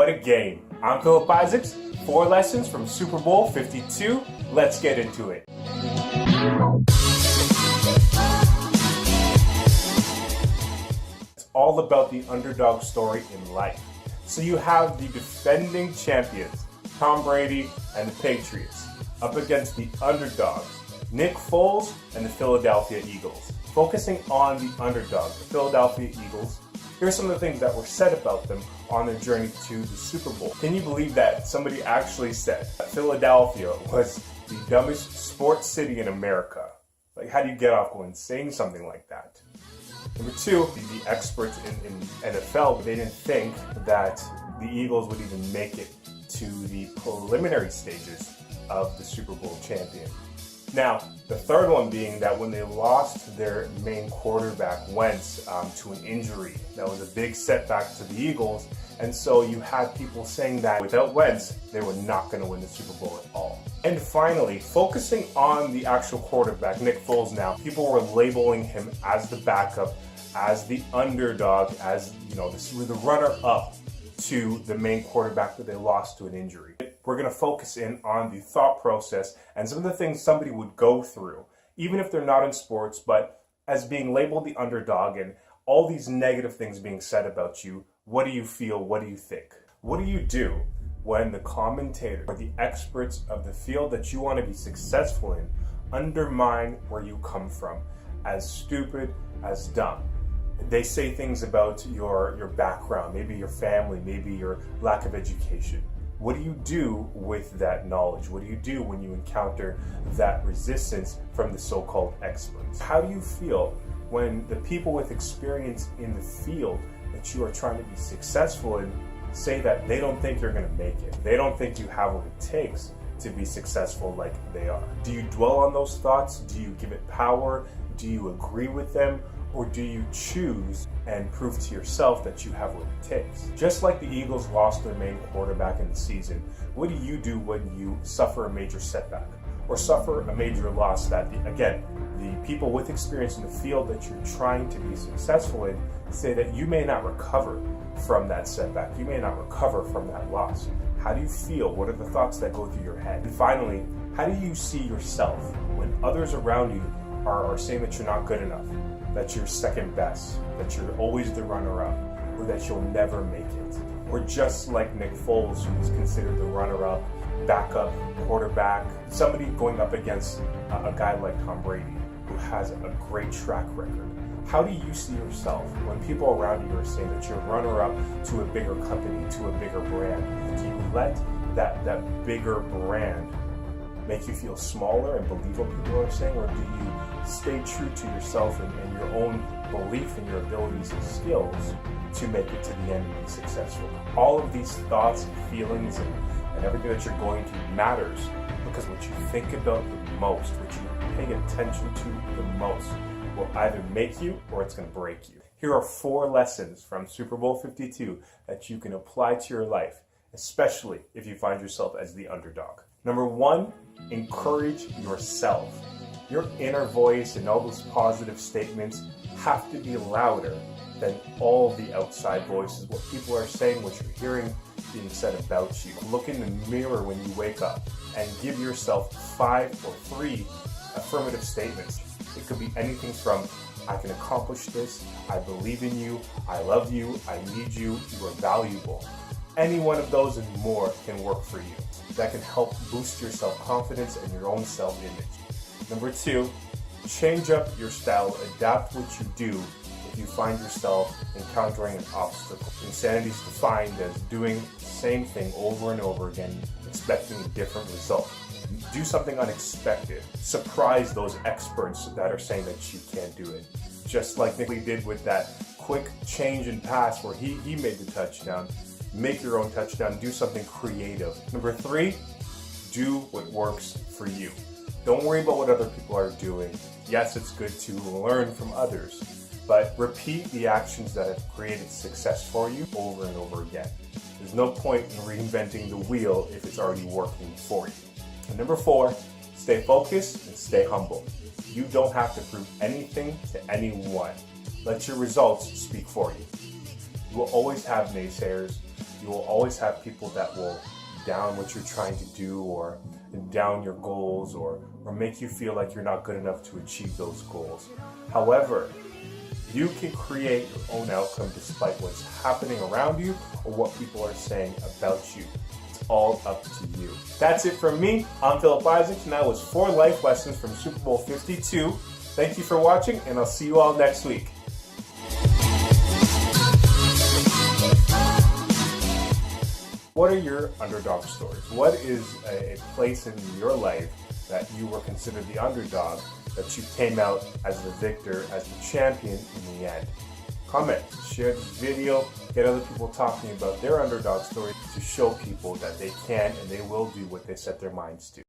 What a game. I'm Philip Isaacs. 4 lessons from Super Bowl 52. Let's get into it. It's all about the underdog story in life. So you have the defending champions, Tom Brady and the Patriots, up against the underdogs, Nick Foles and the Philadelphia Eagles. Focusing on the underdog, the Philadelphia Eagles, here are some of the things that were said about them on their journey to the Super Bowl. Can you believe that somebody actually said that Philadelphia was the dumbest sports city in America? Like, how do you get off going saying something like that? Number 2, the experts in NFL, they didn't think that the Eagles would even make it to the preliminary stages of the Super Bowl champion. Now, the third one being that when they lost their main quarterback, Wentz, to an injury, that was a big setback to the Eagles. And so you had people saying that without Wentz, they were not going to win the Super Bowl at all. And finally, focusing on the actual quarterback, Nick Foles now, people were labeling him as the backup, as the underdog, as, the runner-up to the main quarterback that they lost to an injury. We're going to focus in on the thought process and some of the things somebody would go through, even if they're not in sports, but as being labeled the underdog and all these negative things being said about you. What do you feel? What do you think? What do you do when the commentator or the experts of the field that you want to be successful in undermine where you come from, as stupid, as dumb? They say things about your background, maybe your family, maybe your lack of education. What do you do with that knowledge? What do you do when you encounter that resistance from the so-called experts? How do you feel when the people with experience in the field that you are trying to be successful in say that they don't think you're going to make it? They don't think you have what it takes to be successful like they are. Do you dwell on those thoughts? Do you give it power? Do you agree with them? Or do you choose and prove to yourself that you have what it takes? Just like the Eagles lost their main quarterback in the season, what do you do when you suffer a major setback or suffer a major loss that, the people with experience in the field that you're trying to be successful in say that you may not recover from that setback, you may not recover from that loss? How do you feel? What are the thoughts that go through your head? And finally, how do you see yourself when others around you are saying that you're not good enough, that you're second best, that you're always the runner-up, or that you'll never make it? Or just like Nick Foles, who's considered the runner-up, backup, quarterback, somebody going up against a guy like Tom Brady, who has a great track record. How do you see yourself when people around you are saying that you're runner-up to a bigger company, to a bigger brand? Do you let that bigger brand make you feel smaller and believe what people are saying, or do you stay true to yourself and your own belief in your abilities and skills to make it to the end and be successful? All of these thoughts and feelings and everything that you're going through matters, because what you think about the most, what you pay attention to the most, will either make you or it's going to break you. Here are 4 lessons from Super Bowl 52 that you can apply to your life, especially if you find yourself as the underdog. Number 1, encourage yourself. Your inner voice and all those positive statements have to be louder than all the outside voices, what people are saying, what you're hearing being said about you. Look in the mirror when you wake up and give yourself 5 or 3 affirmative statements. It could be anything from, I can accomplish this, I believe in you, I love you, I need you, you are valuable. Any one of those and more can work for you. That can help boost your self-confidence and your own self-image. Number 2, change up your style. Adapt what you do if you find yourself encountering an obstacle. Insanity is defined as doing the same thing over and over again, expecting a different result. Do something unexpected. Surprise those experts that are saying that you can't do it. Just like Nick did with that quick change in pass where he made the touchdown. Make your own touchdown. Do something creative. Number 3, do what works for you. Don't worry about what other people are doing. Yes, it's good to learn from others, but repeat the actions that have created success for you over and over again. There's no point in reinventing the wheel if it's already working for you. And number 4, stay focused and stay humble. You don't have to prove anything to anyone. Let your results speak for you. You will always have naysayers. You will always have people that will down what you're trying to do, or down your goals, or make you feel like you're not good enough to achieve those goals. However, you can create your own outcome despite what's happening around you or what people are saying about you. It's all up to you. That's it from me. I'm Philip Isaacs, and that was 4 life lessons from Super Bowl 52. Thank you for watching, and I'll see you all next week. What are your underdog stories? What is a place in your life that you were considered the underdog, that you came out as the victor, as the champion in the end? Comment, share this video, get other people talking about their underdog story to show people that they can and they will do what they set their minds to.